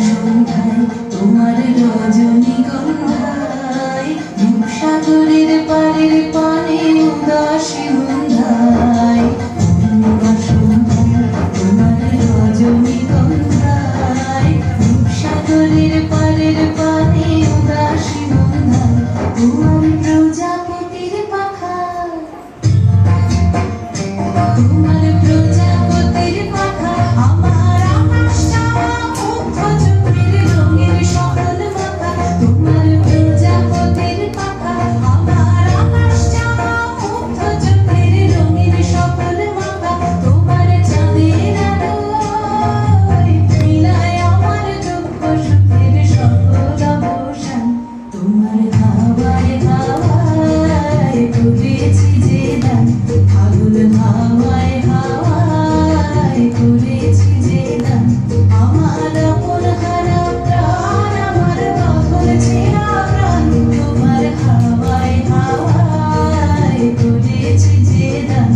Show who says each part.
Speaker 1: সন্ধ্যায় তোমার রজনীগন্ধায় রূপসাগরের পারের পানে উদাসী সন্ধ্যায় সন্ধ্যায় তোমার রজনীগন্ধায় রূপসাগরের পারের পানে উদাসী সন্ধ্যায় তোমার প্রজাপতির পাখা তোমার প্রজাপতির পাখা আমার আকাশ চাওয়া মুগ্ধ চোখের রঙের সকল মাথা তোমার প্রজাপতির পাখা আমার আকাশ চাওয়া মুগ্ধ চোখের রঙের সকল মাথা তোমার চাঁদের আলোয় মিলায় আমার দুঃখ সুখের সকল অবসান তোমার হাওয়ায় হাওয়ায় করেছি যে দান ফাগুন হাওয়ায় হাওয়ায় করেছি যে দান আমার আপন হারা প্রাণ আমার পাগল ছেঁড়া প্রাণ তোমার হাওয়ায় হাওয়ায় করেছি যে দান